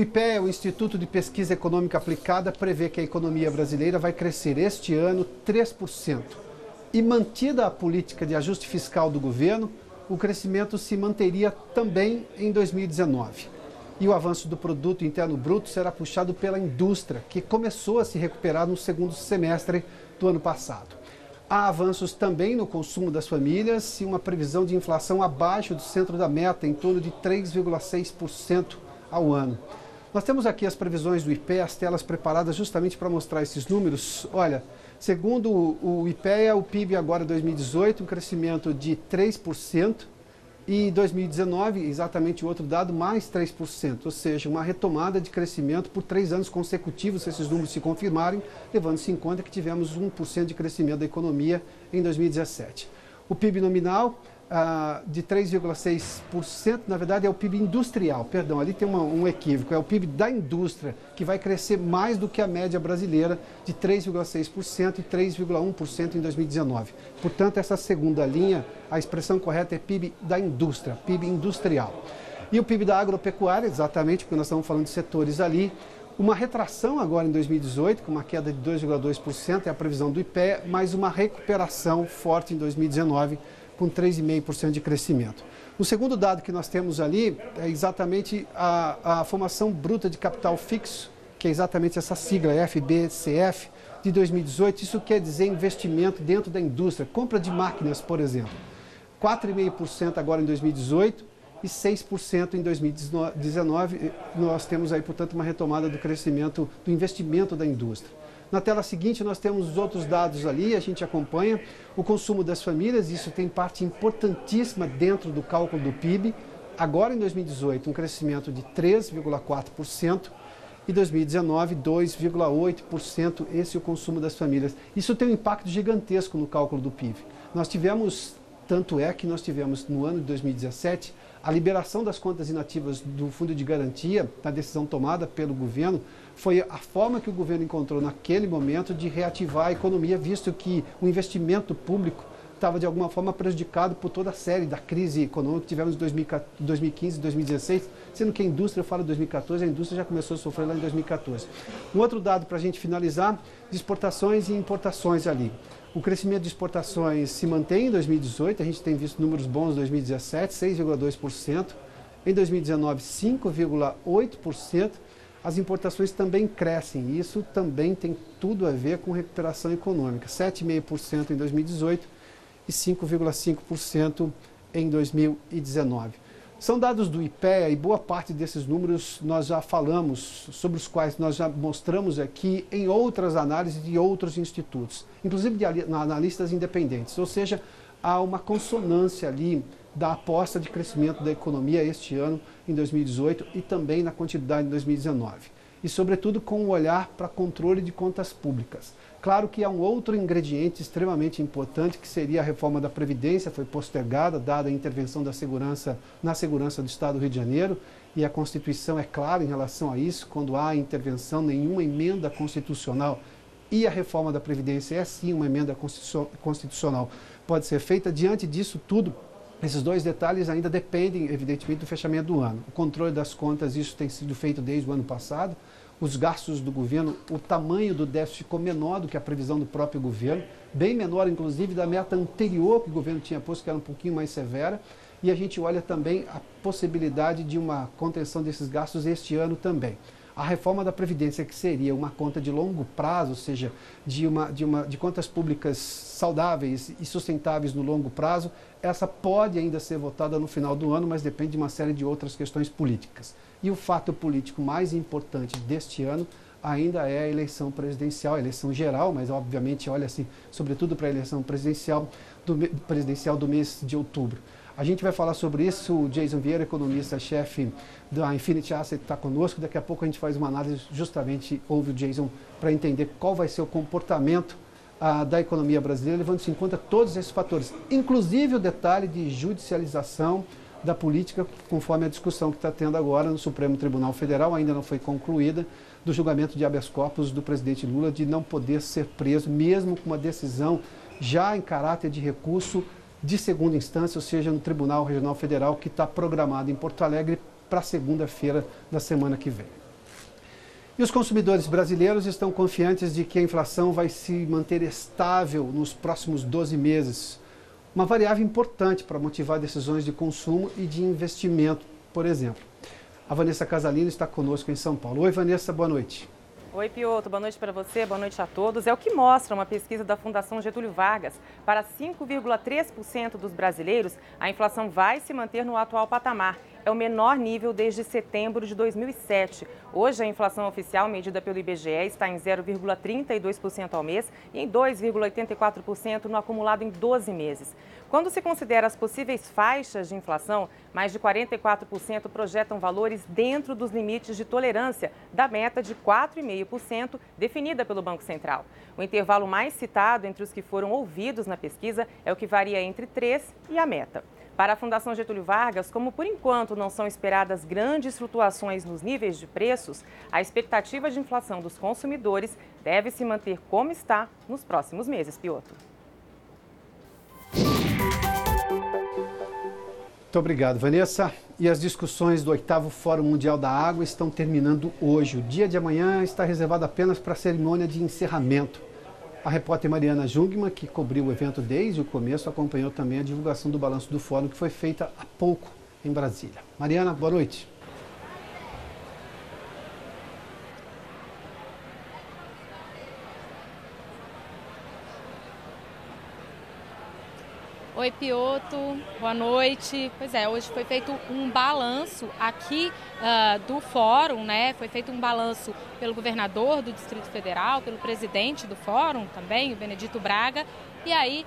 IPEA, o Instituto de Pesquisa Econômica Aplicada, prevê que a economia brasileira vai crescer este ano 3%. E mantida a política de ajuste fiscal do governo, o crescimento se manteria também em 2019. E o avanço do produto interno bruto será puxado pela indústria, que começou a se recuperar no segundo semestre do ano passado. Há avanços também no consumo das famílias e uma previsão de inflação abaixo do centro da meta, em torno de 3,6% ao ano. Nós temos aqui as previsões do IPEA, as telas preparadas justamente para mostrar esses números. Olha, segundo o IPEA, o PIB agora 2018, um crescimento de 3%, e 2019, exatamente o outro dado, mais 3%, ou seja, uma retomada de crescimento por 3 anos consecutivos, se esses números se confirmarem, levando-se em conta que tivemos 1% de crescimento da economia em 2017. O PIB nominal de 3,6%, na verdade é o PIB industrial, perdão, ali tem um equívoco, é o PIB da indústria, que vai crescer mais do que a média brasileira de 3,6% e 3,1% em 2019. Portanto, essa segunda linha, a expressão correta é PIB da indústria, PIB industrial. E o PIB da agropecuária, exatamente, porque nós estamos falando de setores ali, uma retração agora em 2018, com uma queda de 2,2%, é a previsão do IPEA, mas uma recuperação forte em 2019, com 3,5% de crescimento. O segundo dado que nós temos ali é exatamente a formação bruta de capital fixo, que é exatamente essa sigla, FBCF, de 2018. Isso quer dizer investimento dentro da indústria, compra de máquinas, por exemplo. 4,5% agora em 2018 e 6% em 2019. Nós temos aí, portanto, uma retomada do crescimento, do investimento da indústria. Na tela seguinte, nós temos os outros dados ali, a gente acompanha o consumo das famílias, isso tem parte importantíssima dentro do cálculo do PIB. Agora, em 2018, um crescimento de 3,4% e 2019, 2,8%, esse é o consumo das famílias. Isso tem um impacto gigantesco no cálculo do PIB. Nós tivemos, tanto é que nós tivemos no ano de 2017, a liberação das contas inativas do Fundo de Garantia, na decisão tomada pelo governo, foi a forma que o governo encontrou naquele momento de reativar a economia, visto que o investimento público estava de alguma forma prejudicado por toda a série da crise econômica que tivemos em 2015 e 2016, sendo que a indústria, eu falo 2014, a indústria já começou a sofrer lá em 2014. Um outro dado para a gente finalizar, de exportações e importações ali. O crescimento de exportações se mantém em 2018, a gente tem visto números bons em 2017, 6,2%, em 2019, 5,8%, as importações também crescem, e isso também tem tudo a ver com recuperação econômica, 7,5% em 2018 e 5,5% em 2019. São dados do IPEA e boa parte desses números nós já falamos, sobre os quais nós já mostramos aqui em outras análises de outros institutos, inclusive de analistas independentes, ou seja, há uma consonância ali da aposta de crescimento da economia este ano, em 2018, e também na continuidade em 2019. E, sobretudo, com um olhar para controle de contas públicas. Claro que há um outro ingrediente extremamente importante, que seria a reforma da Previdência, foi postergada, dada a intervenção da segurança, na segurança do Estado do Rio de Janeiro, e a Constituição é clara em relação a isso, quando há intervenção, nenhuma emenda constitucional, e a reforma da Previdência é sim uma emenda constitucional, pode ser feita. Diante disso tudo, esses dois detalhes ainda dependem, evidentemente, do fechamento do ano. O controle das contas, isso tem sido feito desde o ano passado. Os gastos do governo, o tamanho do déficit ficou menor do que a previsão do próprio governo, bem menor, inclusive, da meta anterior que o governo tinha posto, que era um pouquinho mais severa. E a gente olha também a possibilidade de uma contenção desses gastos este ano também. A reforma da Previdência, que seria uma conta de longo prazo, ou seja, de contas públicas saudáveis e sustentáveis no longo prazo, essa pode ainda ser votada no final do ano, mas depende de uma série de outras questões políticas. E o fato político mais importante deste ano ainda é a eleição presidencial, a eleição geral, mas obviamente olha assim, sobretudo para a eleição presidencial do mês de outubro. A gente vai falar sobre isso, o Jason Vieira, economista-chefe da Infinity Asset, está conosco. Daqui a pouco a gente faz uma análise, justamente ouve o Jason para entender qual vai ser o comportamento da economia brasileira, levando-se em conta todos esses fatores, inclusive o detalhe de judicialização da política, conforme a discussão que está tendo agora no Supremo Tribunal Federal, ainda não foi concluída, do julgamento de habeas corpus do presidente Lula de não poder ser preso, mesmo com uma decisão já em caráter de recurso de segunda instância, ou seja, no Tribunal Regional Federal, que está programado em Porto Alegre para segunda-feira da semana que vem. E os consumidores brasileiros estão confiantes de que a inflação vai se manter estável nos próximos 12 meses. Uma variável importante para motivar decisões de consumo e de investimento, por exemplo. A Vanessa Casalino está conosco em São Paulo. Oi, Vanessa, boa noite. Oi, Piotr, boa noite para você, boa noite a todos. É o que mostra uma pesquisa da Fundação Getúlio Vargas. Para 5,3% dos brasileiros, a inflação vai se manter no atual patamar. É o menor nível desde setembro de 2007. Hoje, a inflação oficial medida pelo IBGE está em 0,32% ao mês e em 2,84% no acumulado em 12 meses. Quando se considera as possíveis faixas de inflação, mais de 44% projetam valores dentro dos limites de tolerância da meta de 4,5% definida pelo Banco Central. O intervalo mais citado entre os que foram ouvidos na pesquisa é o que varia entre 3% e a meta. Para a Fundação Getúlio Vargas, como por enquanto não são esperadas grandes flutuações nos níveis de preços, a expectativa de inflação dos consumidores deve se manter como está nos próximos meses, Piotr. Muito obrigado, Vanessa. E as discussões do 8º Fórum Mundial da Água estão terminando hoje. O dia de amanhã está reservado apenas para a cerimônia de encerramento. A repórter Mariana Jungmann, que cobriu o evento desde o começo, acompanhou também a divulgação do balanço do fórum, que foi feita há pouco em Brasília. Mariana, boa noite. Oi, Piotr, boa noite. Pois é, hoje foi feito um balanço aqui do fórum, né? Foi feito um balanço pelo governador do Distrito Federal, pelo presidente do fórum também, o Benedito Braga. E aí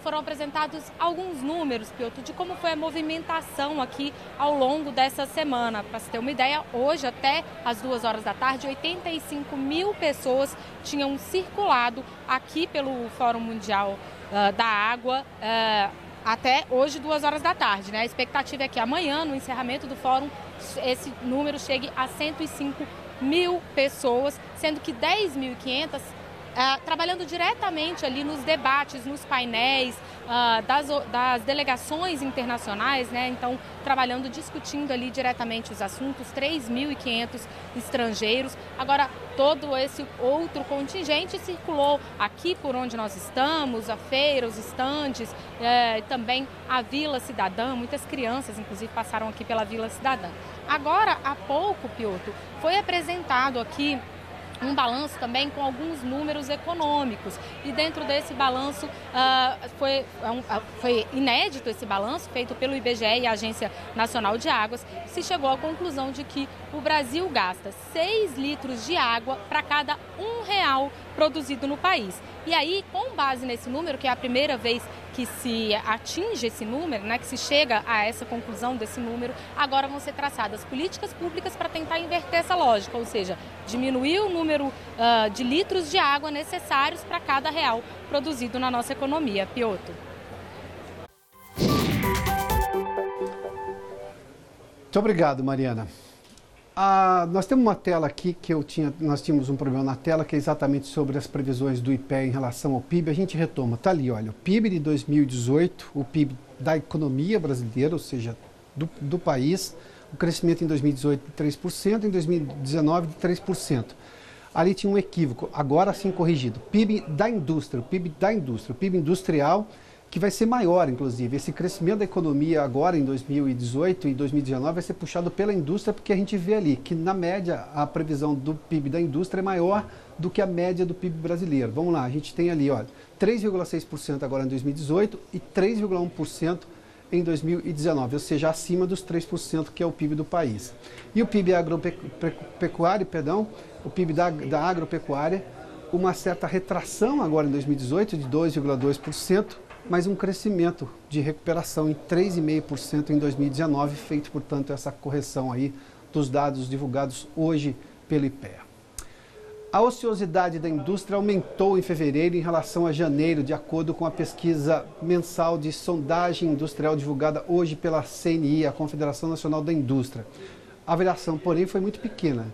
foram apresentados alguns números, Piotr, de como foi a movimentação aqui ao longo dessa semana. Para você ter uma ideia, hoje até às 2 horas da tarde, 85 mil pessoas tinham circulado aqui pelo Fórum Mundial da Água até hoje, 2 horas da tarde, né? A expectativa é que amanhã, no encerramento do fórum, esse número chegue a 105 mil pessoas, sendo que 10.500 trabalhando diretamente ali nos debates, nos painéis das delegações internacionais, né? Então, trabalhando, discutindo ali diretamente os assuntos, 3.500 estrangeiros. Agora, todo esse outro contingente circulou aqui por onde nós estamos, a feira, os estandes, também a Vila Cidadã. Muitas crianças, inclusive, passaram aqui pela Vila Cidadã. Agora, há pouco, Piotr, foi apresentado aqui um balanço também com alguns números econômicos. E dentro desse balanço, foi inédito esse balanço, feito pelo IBGE e a Agência Nacional de Águas. Se chegou à conclusão de que o Brasil gasta 6 litros de água para cada R$1 produzido no país. E aí, com base nesse número, que é a primeira vez que se atinge esse número, né, que se chega a essa conclusão desse número, agora vão ser traçadas políticas públicas para tentar inverter essa lógica, ou seja, diminuir o número de litros de água necessários para cada real produzido na nossa economia. Piotr. Muito obrigado, Mariana. Nós temos uma tela aqui que nós tínhamos um problema na tela, que é exatamente sobre as previsões do IPEA em relação ao PIB. A gente retoma, está ali, olha, o PIB de 2018, o PIB da economia brasileira, ou seja, do país, o crescimento em 2018 de 3%, em 2019 de 3%. Ali tinha um equívoco, agora sim corrigido. PIB da indústria, o PIB industrial, que vai ser maior, inclusive. Esse crescimento da economia agora em 2018 e 2019 vai ser puxado pela indústria, porque a gente vê ali que, na média, a previsão do PIB da indústria é maior do que a média do PIB brasileiro. Vamos lá, a gente tem ali, olha, 3,6% agora em 2018 e 3,1% em 2019, ou seja, acima dos 3% que é o PIB do país. E o PIB agropecuário, o PIB da agropecuária, uma certa retração agora em 2018 de 2,2%, mas um crescimento de recuperação em 3,5% em 2019, feito, portanto, essa correção aí dos dados divulgados hoje pelo IPEA. A ociosidade da indústria aumentou em fevereiro em relação a janeiro, de acordo com a pesquisa mensal de sondagem industrial divulgada hoje pela CNI, a Confederação Nacional da Indústria. A variação, porém, foi muito pequena,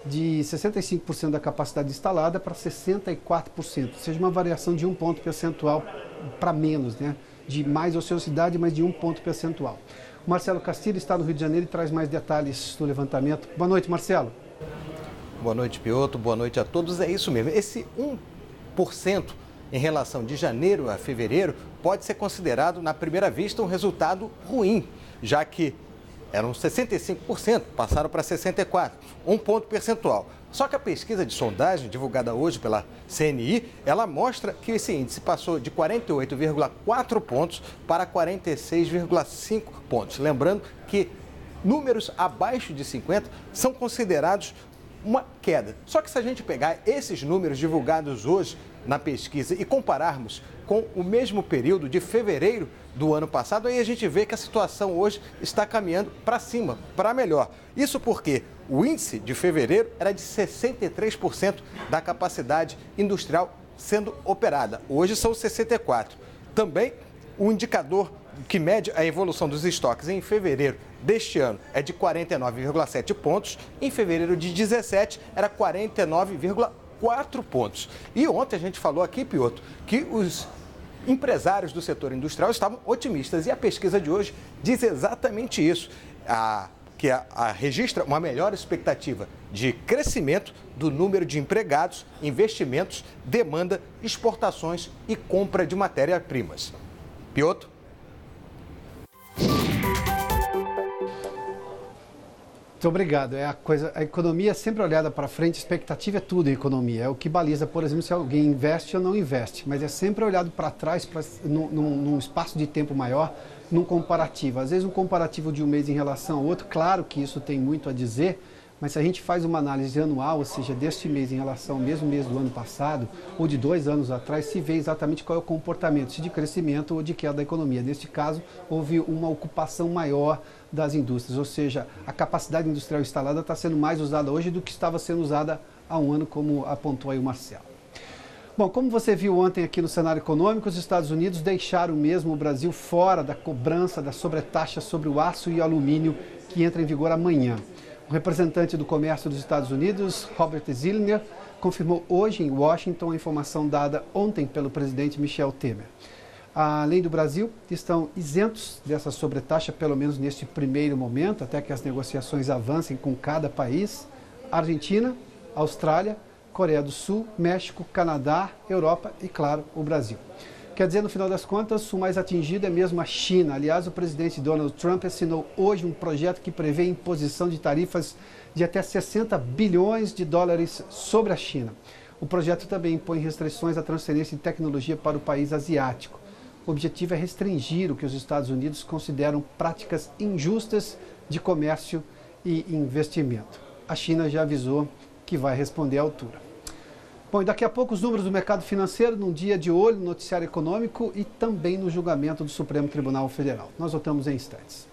de 65% da capacidade instalada para 64%, ou seja, uma variação de 1 ponto percentual para menos, né? De mais ociosidade, mas de 1 ponto percentual. O Marcelo Castilho está no Rio de Janeiro e traz mais detalhes do levantamento. Boa noite, Marcelo. boa noite, Piotr, boa noite a todos. É isso mesmo, esse 1% em relação de janeiro a fevereiro pode ser considerado, na primeira vista, um resultado ruim, já que eram 65%, passaram para 64%, um ponto percentual. Só que a pesquisa de sondagem, divulgada hoje pela CNI, ela mostra que esse índice passou de 48,4 pontos para 46,5 pontos. Lembrando que números abaixo de 50 são considerados uma queda. Só que se a gente pegar esses números divulgados hoje na pesquisa e compararmos com o mesmo período de fevereiro do ano passado, aí a gente vê que a situação hoje está caminhando para cima, para melhor. Isso porque o índice de fevereiro era de 63% da capacidade industrial sendo operada. Hoje são 64%. Também o indicador que mede a evolução dos estoques em fevereiro deste ano é de 49,7 pontos. Em fevereiro de 17 era 49,4 pontos. E ontem a gente falou aqui, Piotr, que os empresários do setor industrial estavam otimistas. E a pesquisa de hoje diz exatamente isso, que registra uma melhor expectativa de crescimento do número de empregados, investimentos, demanda, exportações e compra de matéria-primas. Piotr? Muito obrigado. A economia é sempre olhada para frente, expectativa é tudo em economia. É o que baliza, por exemplo, se alguém investe ou não investe. Mas é sempre olhado para trás, num espaço de tempo maior, num comparativo. Às vezes um comparativo de um mês em relação ao outro, claro que isso tem muito a dizer, mas se a gente faz uma análise anual, ou seja, deste mês em relação ao mesmo mês do ano passado, ou de 2 anos atrás, se vê exatamente qual é o comportamento, se de crescimento ou de queda da economia. Neste caso, houve uma ocupação maior das indústrias, ou seja, a capacidade industrial instalada está sendo mais usada hoje do que estava sendo usada há um ano, como apontou aí o Marcelo. Bom, como você viu ontem aqui no cenário econômico, os Estados Unidos deixaram mesmo o Brasil fora da cobrança da sobretaxa sobre o aço e o alumínio, que entra em vigor amanhã. O representante do comércio dos Estados Unidos, Robert Zillner, confirmou hoje em Washington a informação dada ontem pelo presidente Michel Temer. Além do Brasil, estão isentos dessa sobretaxa, pelo menos neste primeiro momento, até que as negociações avancem com cada país: Argentina, Austrália, Coreia do Sul, México, Canadá, Europa e, claro, o Brasil. Quer dizer, no final das contas, o mais atingido é mesmo a China. Aliás, o presidente Donald Trump assinou hoje um projeto que prevê a imposição de tarifas de até 60 bilhões de dólares sobre a China. O projeto também impõe restrições à transferência de tecnologia para o país asiático. O objetivo é restringir o que os Estados Unidos consideram práticas injustas de comércio e investimento. A China já avisou que vai responder à altura. Bom, e daqui a pouco os números do mercado financeiro, num dia de olho no noticiário econômico e também no julgamento do Supremo Tribunal Federal. Nós voltamos em instantes.